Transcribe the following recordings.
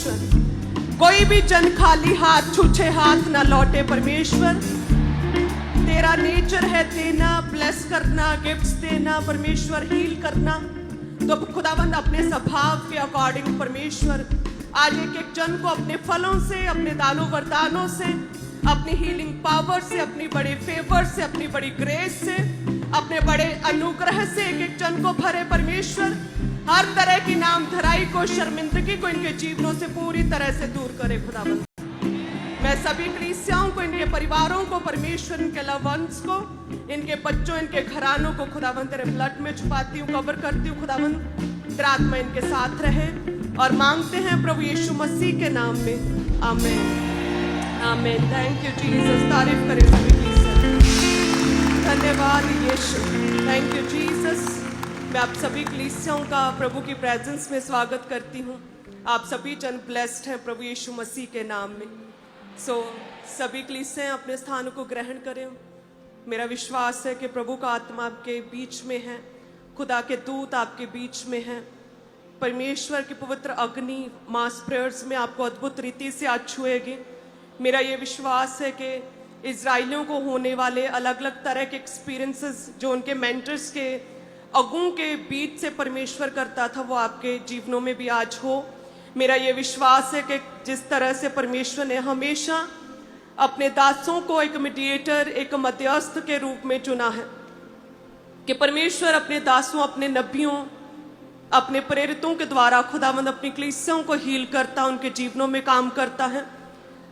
परमेश्वर। कोई भी जन खाली हाथ छूछे हाथ ना लौटे परमेश्वर। तेरा नेचर है देना, ब्लेस करना, गिफ्ट्स देना परमेश्वर, हील करना। तो खुदावंद अपने स्वभाव के अकॉर्डिंग परमेश्वर आज एक एक जन को अपने फलों से, अपने दानों वरदानों से, अपनी हीलिंग पावर से, अपनी बड़े फेवर से, अपनी बड़ी ग्रेस से, अपने बड़े अनुग्रह से एक एक जन को भरे परमेश्वर। हर तरह की नाम धराई को, शर्मिंदगी को इनके जीवनों से पूरी तरह से दूर करे खुदावंद। मैं सभी कलीसियाओं को, इनके परिवारों को परमेश्वर, इनके लव वंस को, इनके बच्चों, इनके घरानों को खुदावंद तेरे ब्लड में छुपाती हूँ, कवर करती हूँ खुदावंद। तेरा आत्मा इनके साथ रहे और मांगते हैं प्रभु यीशु मसीह के नाम में, आमीन आमीन। Thank you Jesus. तारीफ करें सभी की। धन्यवाद यीशु, थैंक यू जीसस। मैं आप सभी कलीसियाओं का प्रभु की प्रेजेंस में स्वागत करती हूँ। आप सभी जन ब्लेस्ड हैं प्रभु यीशु मसीह के नाम में। सभी कलीसियाएं अपने स्थानों को ग्रहण करें। मेरा विश्वास है कि प्रभु का आत्मा आपके बीच में है, खुदा के दूत आपके बीच में हैं। परमेश्वर की पवित्र अग्नि मास प्रेयर्स में आपको अद्भुत रीति से आज छुएगी। मेरा ये विश्वास है कि इजराइलियों को होने वाले अलग अलग तरह के एक्सपीरियंसेस जो उनके मेंटर्स के अगुओं के बीच से परमेश्वर करता था, वो आपके जीवनों में भी आज हो। मेरा ये विश्वास है कि जिस तरह से परमेश्वर ने हमेशा अपने दासों को एक मीडिएटर, एक मध्यस्थ के रूप में चुना है, कि परमेश्वर अपने दासों, अपने नबियों, अपने प्रेरितों के द्वारा खुदावंद अपनी कलीसियाओं को हील करता, उनके जीवनों में काम करता है।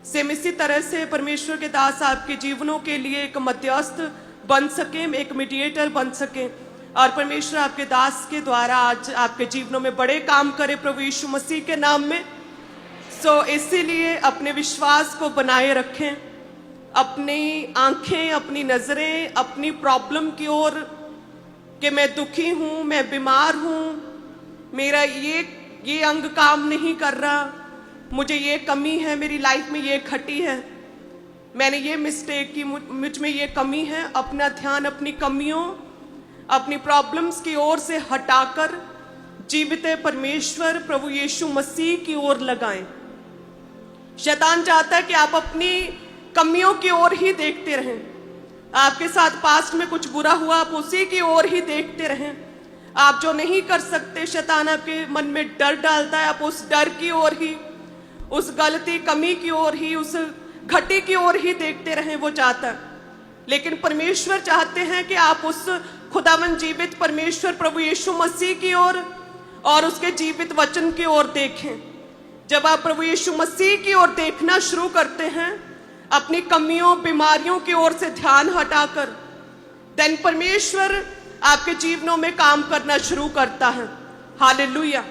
सेम इसी तरह से परमेश्वर के दास आपके जीवनों के लिए एक मध्यस्थ बन सके, एक मीडिएटर बन सके, और परमेश्वर आपके दास के द्वारा आज आपके जीवनों में बड़े काम करे प्रभु यीशु मसीह के नाम में। इसीलिए अपने विश्वास को बनाए रखें, अपनी आंखें, अपनी नजरें अपनी प्रॉब्लम की ओर, कि मैं दुखी हूं, मैं बीमार हूं, मेरा ये अंग काम नहीं कर रहा, मुझे ये कमी है, मेरी लाइफ में ये घटी है, मैंने ये मिस्टेक की, मुझ में ये कमी है। अपना ध्यान अपनी कमियों, अपनी प्रॉब्लम्स की ओर से हटाकर जीवित परमेश्वर प्रभु यीशु मसीह की ओर लगाएं। शैतान चाहता है कि आप अपनी कमियों की ओर ही देखते रहें। आपके साथ पास्ट में कुछ बुरा हुआ, आप उसी की ओर ही देखते रहें। आप जो नहीं कर सकते, शैतान आपके मन में डर डालता है, आप उस डर की ओर ही, उस गलती, कमी की ओर ही, उस घटी की ओर ही देखते रहें, वो चाहता है। लेकिन परमेश्वर चाहते हैं कि आप उस खुदावन जीवित परमेश्वर प्रभु यीशु मसीह की ओर और उसके जीवित वचन की ओर देखें। जब आप प्रभु यीशु मसीह की ओर देखना शुरू करते हैं, अपनी कमियों, बीमारियों की ओर से ध्यान हटाकर, देन परमेश्वर आपके जीवनों में काम करना शुरू करता है। हालेलुया।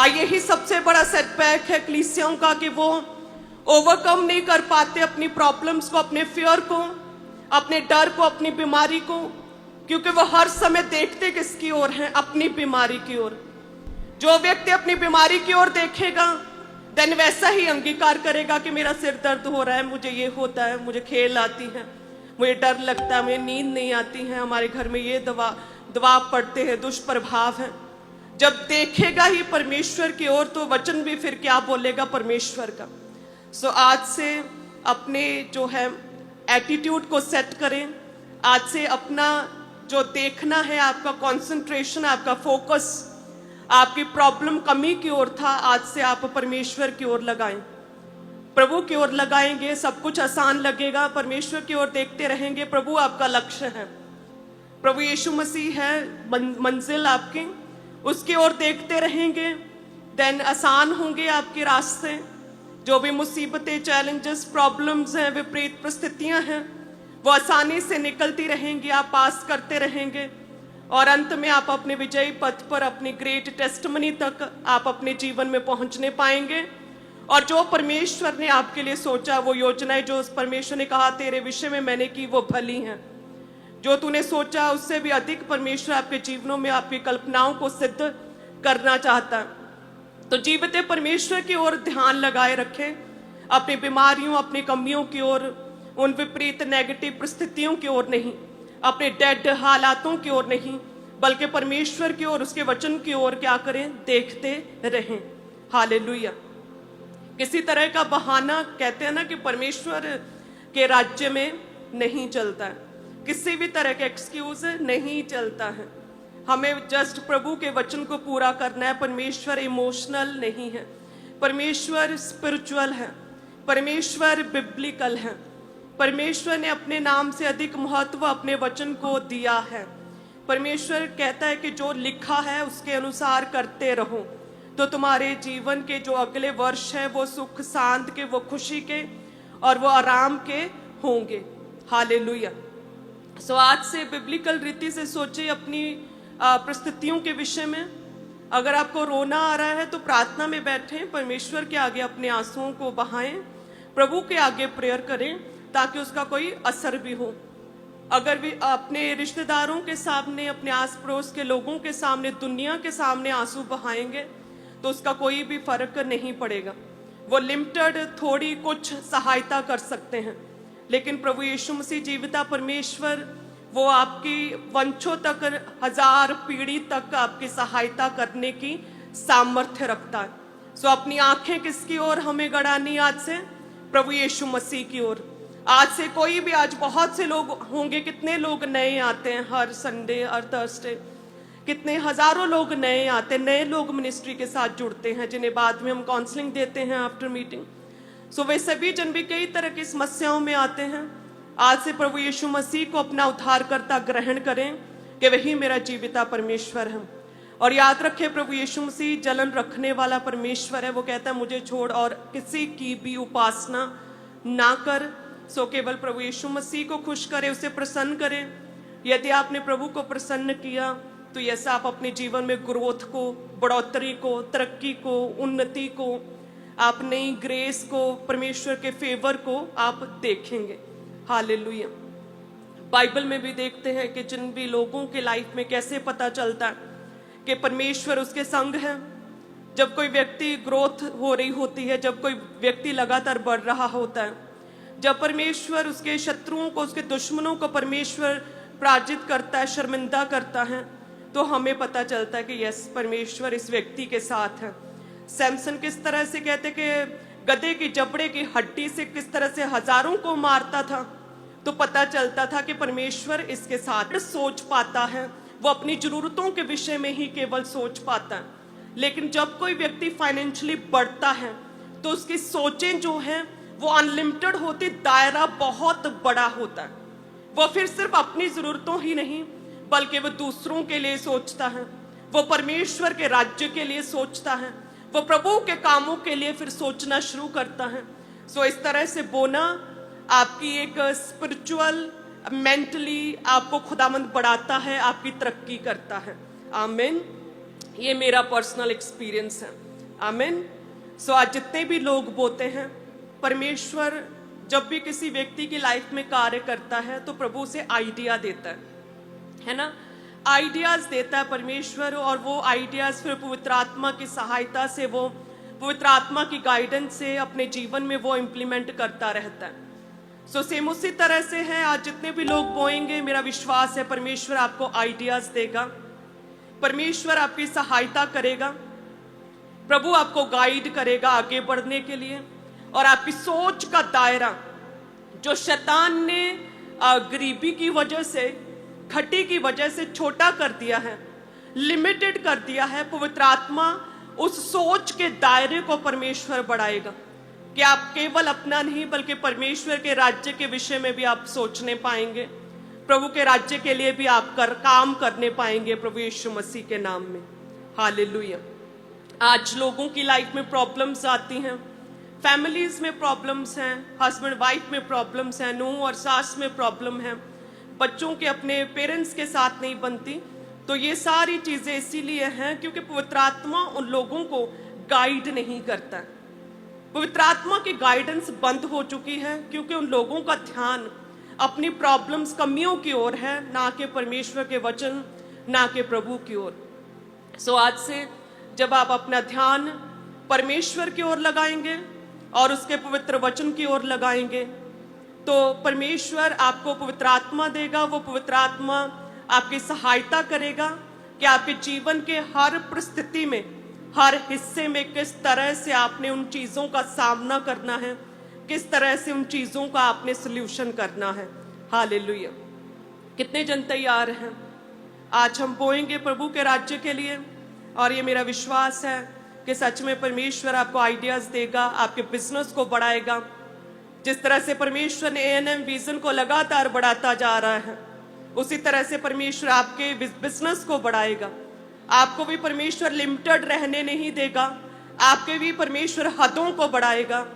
यही सबसे बड़ा सेटबैक है कलीसियाओं का, कि वो ओवरकम नहीं कर पाते अपनी प्रॉब्लम्स को, अपने फियर को, अपने डर को, अपनी बीमारी को, क्योंकि वो हर समय देखते किसकी ओर हैं? अपनी बीमारी की ओर। जो व्यक्ति अपनी बीमारी की ओर देखेगा, देन वैसा ही अंगीकार करेगा कि मेरा सिर दर्द हो रहा है, मुझे ये होता है, मुझे खेल आती है, मुझे डर लगता है, मुझे नींद नहीं आती है, हमारे घर में ये दबाव पड़ते हैं, दुष्प्रभाव है। जब देखेगा ही परमेश्वर की ओर, तो वचन भी फिर क्या बोलेगा परमेश्वर का। आज से अपने जो है एटीट्यूड को सेट करें। आज से अपना जो देखना है, आपका कंसंट्रेशन, आपका फोकस आपकी प्रॉब्लम, कमी की ओर था, आज से आप परमेश्वर की ओर लगाएं, प्रभु की ओर लगाएंगे, सब कुछ आसान लगेगा। परमेश्वर की ओर देखते रहेंगे, प्रभु आपका लक्ष्य है, प्रभु यीशु मसीह है मंजिल आपकी, उसकी ओर देखते रहेंगे, देन आसान होंगे आपके रास्ते। जो भी मुसीबतें, चैलेंजेस, प्रॉब्लम्स हैं, विपरीत परिस्थितियां हैं, वो आसानी से निकलती रहेंगी, आप पास करते रहेंगे, और अंत में आप अपने विजयी पथ पर, अपनी ग्रेट टेस्टमनी तक आप अपने जीवन में पहुंचने पाएंगे। और जो परमेश्वर ने आपके लिए सोचा, वो योजनाएं जो परमेश्वर ने कहा तेरे विषय में मैंने की, वो भली हैं। जो तूने सोचा उससे भी अधिक परमेश्वर आपके जीवनों में आपकी कल्पनाओं को सिद्ध करना चाहता है। तो जीवित परमेश्वर की ओर ध्यान लगाए रखें, अपनी बीमारियों, अपनी कमियों की ओर, उन विपरीत नेगेटिव परिस्थितियों की ओर नहीं, अपने डेड हालातों की ओर नहीं, बल्कि परमेश्वर की ओर, उसके वचन की ओर क्या करें? देखते रहें। हालेलुया। किसी तरह का बहाना, कहते हैं ना कि परमेश्वर के राज्य में नहीं चलता है, किसी भी तरह का एक्सक्यूज नहीं चलता है। हमें जस्ट प्रभु के वचन को पूरा करना है। परमेश्वर इमोशनल नहीं है, परमेश्वर स्पिरिचुअल है, परमेश्वर बिब्लिकल है। परमेश्वर ने अपने नाम से अधिक महत्व अपने वचन को दिया है। परमेश्वर कहता है कि जो लिखा है उसके अनुसार करते रहो, तो तुम्हारे जीवन के जो अगले वर्ष है वो सुख शांत के, वो खुशी के और वो आराम के होंगे। हालेलुया। सो आज से बिब्लिकल रीति से सोचिए अपनी परिस्थितियों के विषय में। अगर आपको रोना आ रहा है तो प्रार्थना में बैठें, परमेश्वर के आगे अपने आंसुओं को बहाएं, प्रभु के आगे प्रेयर करें ताकि उसका कोई असर भी हो। अगर भी अपने रिश्तेदारों के सामने, अपने आस पड़ोस के लोगों के सामने, दुनिया के सामने आंसू बहाएंगे तो उसका कोई भी फर्क नहीं पड़ेगा। वो लिमिटेड थोड़ी कुछ सहायता कर सकते हैं, लेकिन प्रभु यीशु मसीह जीविता परमेश्वर वो आपकी वंशों तक, 1000 पीढ़ी तक आपकी सहायता करने की सामर्थ्य रखता है। सो अपनी आंखें किसकी ओर हमें गड़ानी आज से? प्रभु यीशु मसीह की ओर। आज से कोई भी, आज बहुत से लोग होंगे, कितने लोग नए आते हैं हर संडे, हर थर्सडे, कितने हजारों लोग नए आते हैं, नए लोग मिनिस्ट्री के साथ जुड़ते हैं, जिन्हें बाद में हम काउंसलिंग देते हैं आफ्टर मीटिंग। सो वे सभी जन भी कई तरह की समस्याओं में आते हैं। आज से प्रभु यीशु मसीह को अपना उद्धारकर्ता ग्रहण करें कि वही मेरा जीविता परमेश्वर है। और याद रखें, प्रभु यीशु मसीह जलन रखने वाला परमेश्वर है। वो कहता है मुझे छोड़ और किसी की भी उपासना ना कर। सो केवल प्रभु यीशु मसीह को खुश करें, उसे प्रसन्न करें। यदि आपने प्रभु को प्रसन्न किया तो ऐसा आप अपने जीवन में ग्रोथ को, बढ़ोतरी को, तरक्की को, उन्नति को, आप नई ग्रेस को, परमेश्वर के फेवर को आप देखेंगे। हालेलुया। बाइबल में भी देखते हैं कि जिन भी लोगों के लाइफ में कैसे पता चलता है कि परमेश्वर उसके संग है। जब कोई व्यक्ति ग्रोथ हो रही होती है, जब कोई व्यक्ति लगातार बढ़ रहा होता है, जब परमेश्वर उसके शत्रुओं को, उसके दुश्मनों को परमेश्वर पराजित करता है, शर्मिंदा करता है, तो हमें पता चलता है कि यस, परमेश्वर इस व्यक्ति के साथ है। सैमसन किस तरह से कहते कि गधे की जबड़े की हड्डी से किस तरह से हजारों को मारता था, तो पता चलता था कि परमेश्वर इसके साथ। सोच पाता है, वो अपनी जरूरतों के विषय में ही केवल सोच पाता है। लेकिन जब कोई व्यक्ति फाइनेंशियली बढ़ता है तो उसकी सोचें जो हैं वो अनलिमिटेड होती, दायरा बहुत बड़ा होता है। वो फिर सिर्फ अपनी जरूरतों ही नहीं बल्कि वो दूसरों के लिए सोचता है, वो परमेश्वर के राज्य के लिए सोचता है, वो प्रभु के कामों के लिए फिर सोचना शुरू करता है। सो इस तरह से बोना आपकी एक स्पिरिचुअल, मेंटली आपको खुदामंद बढ़ाता है, आपकी तरक्की करता है। आमीन। ये मेरा पर्सनल एक्सपीरियंस है। आमीन। सो आज जितने भी लोग बोते हैं, परमेश्वर जब भी किसी व्यक्ति की लाइफ में कार्य करता है तो प्रभु से आइडिया देता है ना, आइडियाज देता है परमेश्वर। और वो आइडियाज फिर पवित्र आत्मा की सहायता से, वो पवित्र आत्मा की गाइडेंस से अपने जीवन में वो इम्प्लीमेंट करता रहता है। सो सेम उसी तरह से है, आज जितने भी लोग बोएंगे, मेरा विश्वास है परमेश्वर आपको आइडियाज देगा, परमेश्वर आपकी सहायता करेगा, प्रभु आपको गाइड करेगा आगे बढ़ने के लिए। और आपकी सोच का दायरा जो शैतान ने गरीबी की वजह से, घटी की वजह से छोटा कर दिया है, लिमिटेड कर दिया है, पवित्र आत्मा उस सोच के दायरे को परमेश्वर बढ़ाएगा कि आप केवल अपना नहीं बल्कि परमेश्वर के राज्य के विषय में भी आप सोचने पाएंगे, प्रभु के राज्य के लिए भी आप काम करने पाएंगे प्रभु यीशु मसीह के नाम में। हालेलुया। आज लोगों की लाइफ में प्रॉब्लम्स आती हैं, फैमिलीज में प्रॉब्लम्स हैं, हस्बैंड वाइफ में प्रॉब्लम्स हैं, नूह और सास में प्रॉब्लम है, बच्चों के अपने पेरेंट्स के साथ नहीं बनती। तो ये सारी चीजें इसीलिए हैं क्योंकि पवित्र आत्मा उन लोगों को गाइड नहीं करता। पवित्र आत्मा की गाइडेंस बंद हो चुकी है क्योंकि उन लोगों का ध्यान अपनी प्रॉब्लम्स, कमियों की ओर है, ना कि परमेश्वर के वचन, ना कि प्रभु की ओर। सो आज से जब आप अपना ध्यान परमेश्वर की ओर लगाएंगे और उसके पवित्र वचन की ओर लगाएंगे तो परमेश्वर आपको पवित्र आत्मा देगा। वो पवित्र आत्मा आपकी सहायता करेगा कि आपके जीवन के हर परिस्थिति में हर हिस्से में किस तरह से आपने उन चीज़ों का सामना करना है, किस तरह से उन चीज़ों का आपने सल्यूशन करना है। हालेलुया। कितने जन तैयार हैं? आज हम बोएंगे प्रभु के राज्य के लिए, और ये मेरा विश्वास है कि सच में परमेश्वर आपको आइडियाज देगा, आपके बिजनेस को बढ़ाएगा। जिस तरह से परमेश्वर ने A&M विजन को लगातार बढ़ाता जा रहा है, उसी तरह से परमेश्वर आपके बिजनेस को बढ़ाएगा। आपको भी परमेश्वर लिमिटेड रहने नहीं देगा, आपके भी परमेश्वर हदों को बढ़ाएगा,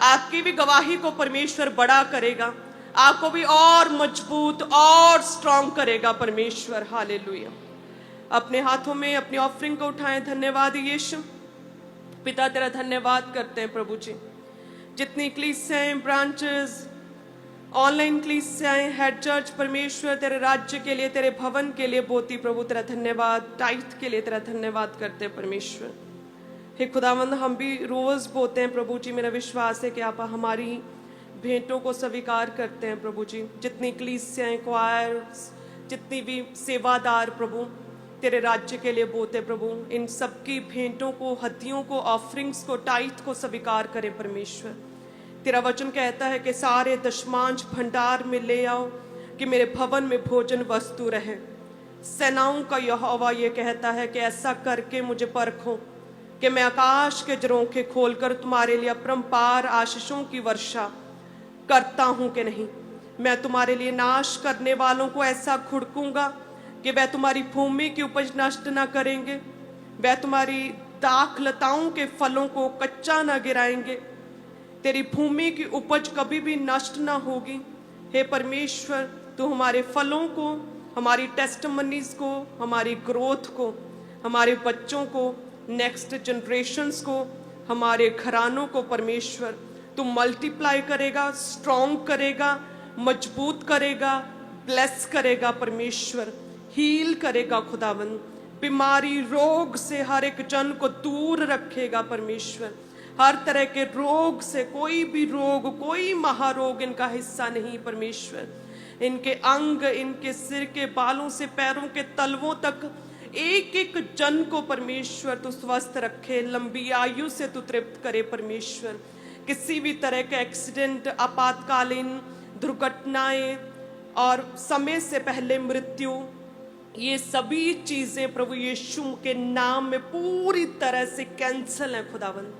आपकी भी गवाही को परमेश्वर बड़ा करेगा, आपको भी और मजबूत और स्ट्रांग करेगा परमेश्वर। हालेलुया। अपने हाथों में अपनी ऑफरिंग को उठाएं। धन्यवाद यीशु। पिता तेरा धन्यवाद करते हैं प्रभु जी, जितनी कलीसियाएं, ब्रांचेस, ऑनलाइन कलीसियाएं, हेड चर्च, परमेश्वर तेरे राज्य के लिए, तेरे भवन के लिए बोती प्रभु तेरा धन्यवाद, टाइथ के लिए तेरा धन्यवाद करते हैं परमेश्वर। हे खुदावंद, हम भी रोज बोते हैं प्रभु जी। मेरा विश्वास है कि आप हमारी भेंटों को स्वीकार करते हैं प्रभु जी। जितनी कलीसियाएं, क्वायर्स, जितनी भी सेवादार प्रभु तेरे राज्य के लिए बोते प्रभु, इन सबकी भेंटों को, हदियों को, ऑफरिंग्स को, टाइथ को स्वीकार करें परमेश्वर। तेरा वचन कहता है कि सारे दशमांश भंडार में ले आओ कि मेरे भवन में भोजन वस्तु रहे। सेनाओं का यहोवा ये कहता है कि ऐसा करके मुझे परखो कि मैं आकाश के झरोखे खोलकर तुम्हारे लिए अपरंपार आशीषों की वर्षा करता हूं कि नहीं। मैं तुम्हारे लिए नाश करने वालों को ऐसा खुड़कूंगा कि वह तुम्हारी भूमि की उपज नष्ट ना करेंगे, वह तुम्हारी दाख लताओं के फलों को कच्चा ना गिराएंगे। तेरी भूमि की उपज कभी भी नष्ट ना होगी। हे परमेश्वर, तू हमारे फलों को, हमारी टेस्टमनीज को, हमारी ग्रोथ को, हमारे बच्चों को, नेक्स्ट जनरेशन्स को, हमारे घरानों को परमेश्वर तू मल्टीप्लाई करेगा, स्ट्रॉन्ग करेगा, मजबूत करेगा, ब्लेस करेगा परमेश्वर, हील करेगा खुदावन। बीमारी, रोग से हर एक जन को दूर रखेगा परमेश्वर। हर तरह के रोग से, कोई भी रोग, कोई महारोग इनका हिस्सा नहीं परमेश्वर। इनके अंग, इनके सिर के बालों से पैरों के तलवों तक एक एक जन को परमेश्वर तू स्वस्थ रखे, लंबी आयु से तू तृप्त करे परमेश्वर। किसी भी तरह के एक्सीडेंट, आपातकालीन दुर्घटनाएं और समय से पहले मृत्यु, ये सभी चीजें प्रभु यीशु के नाम में पूरी तरह से कैंसल है खुदावन।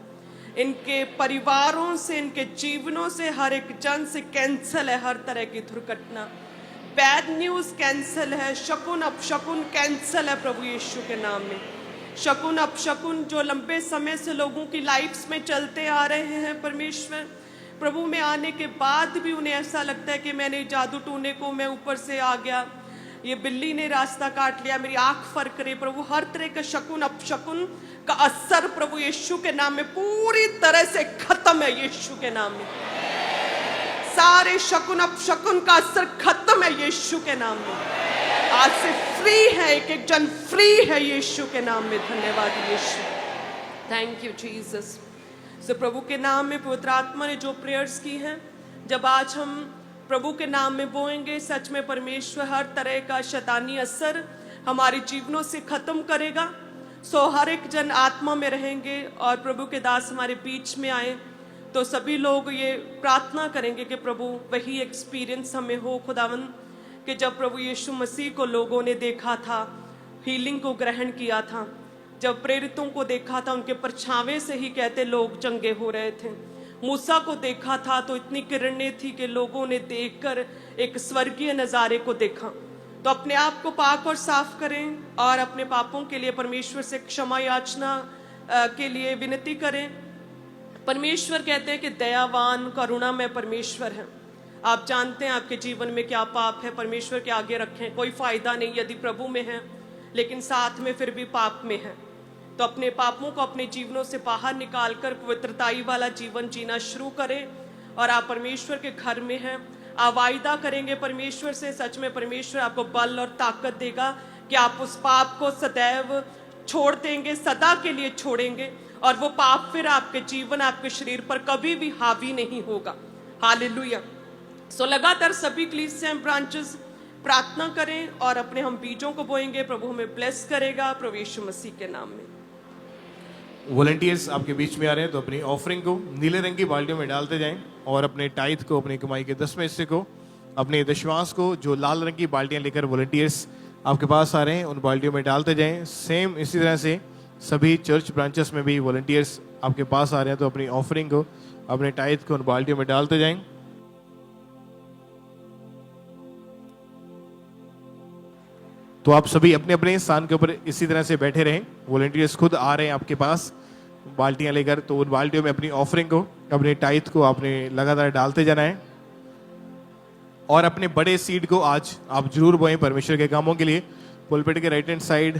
इनके परिवारों से, इनके जीवनों से, हर एक जन से कैंसल है हर तरह की दुर्घटना। बैड न्यूज कैंसल है, शकुन अपशकुन कैंसल है प्रभु यीशु के नाम में। शकुन अपशकुन जो लंबे समय से लोगों की लाइफ्स में चलते आ रहे हैं परमेश्वर, प्रभु में आने के बाद भी उन्हें ऐसा लगता है कि मैंने जादू टूने को, मैं ऊपर से आ गया, ये बिल्ली ने रास्ता काट लिया, मेरी आंख फर्क रही। प्रभु हर तरह का शकुन अपशकुन का असर प्रभु यीशु के नाम में पूरी तरह से खत्म है। यीशु के नाम में सारे शकुन अपशकुन का असर खत्म है यीशु के नाम में। आज से फ्री है, एक एक जन फ्री है यीशु के नाम में। धन्यवाद यीशु, थैंक यू जीसस। सो प्रभु के नाम में पवित्र आत्मा ने जो प्रेयर्स की हैं, जब आज हम प्रभु के नाम में बोएंगे, सच में परमेश्वर हर तरह का शैतानी असर हमारे जीवनों से खत्म करेगा। सो हर एक जन आत्मा में रहेंगे और प्रभु के दास हमारे बीच में आए तो सभी लोग ये प्रार्थना करेंगे कि प्रभु वही एक्सपीरियंस हमें हो खुदावन, कि जब प्रभु यीशु मसीह को लोगों ने देखा था, हीलिंग को ग्रहण किया था, जब प्रेरितों को देखा था, उनके परछावे से ही कहते लोग चंगे हो रहे थे। मूसा को देखा था तो इतनी किरणें थी कि लोगों ने देखकर एक स्वर्गीय नज़ारे को देखा। तो अपने आप को पाक और साफ करें और अपने पापों के लिए परमेश्वर से क्षमा याचना के लिए विनती करें। परमेश्वर कहते हैं कि दयावान करुणामय परमेश्वर है। आप जानते हैं आपके जीवन में क्या पाप है, परमेश्वर के आगे रखें, कोई फायदा नहीं यदि प्रभु में है लेकिन साथ में फिर भी पाप में है। तो अपने पापों को अपने जीवनों से बाहर निकालकर पवित्रताई वाला जीवन जीना शुरू करें। और आप परमेश्वर के घर में हैं, आप वायदा करेंगे परमेश्वर से, सच में परमेश्वर आपको बल और ताकत देगा कि आप उस पाप को सदैव छोड़ देंगे, सदा के लिए छोड़ेंगे, और वो पाप फिर आपके जीवन, आपके शरीर पर कभी भी हावी नहीं होगा। हालेलुया। सो लगातार सभी कलीसियां, ब्रांचेस प्रार्थना करें और अपने हम बीजों को बोएंगे। प्रभु हमें ब्लेस करेगा प्रभु यीशु मसीह के नाम में। वॉलंटियर्स आपके बीच में आ रहे हैं, तो अपनी ऑफरिंग को नीले रंग की बाल्टियों में डालते जाएं और अपने टाइथ को, अपनी कमाई के 10वें हिस्से को, अपने दशमांश को जो लाल रंग की बाल्टियां लेकर वॉलंटियर्स आपके पास आ रहे हैं उन बाल्टियों में डालते जाएं। सेम इसी तरह से सभी चर्च ब्रांचेस में भी वॉलंटियर्स आपके पास आ रहे हैं, तो अपनी ऑफरिंग को, अपने टाइथ को उन बाल्टियों में डालते जाएं। तो आप सभी अपने अपने स्थान के ऊपर इसी तरह से बैठे रहें। वॉलंटियर्स खुद आ रहे हैं आपके पास बाल्टियां लेकर, तो उन बाल्टियों में अपनी ऑफरिंग को, अपने टाइथ को आपने लगातार डालते जाना है। और अपने बड़े सीड को आज आप जरूर बोएं परमेश्वर के कामों के लिए। पुलपिट के राइट हैंड साइड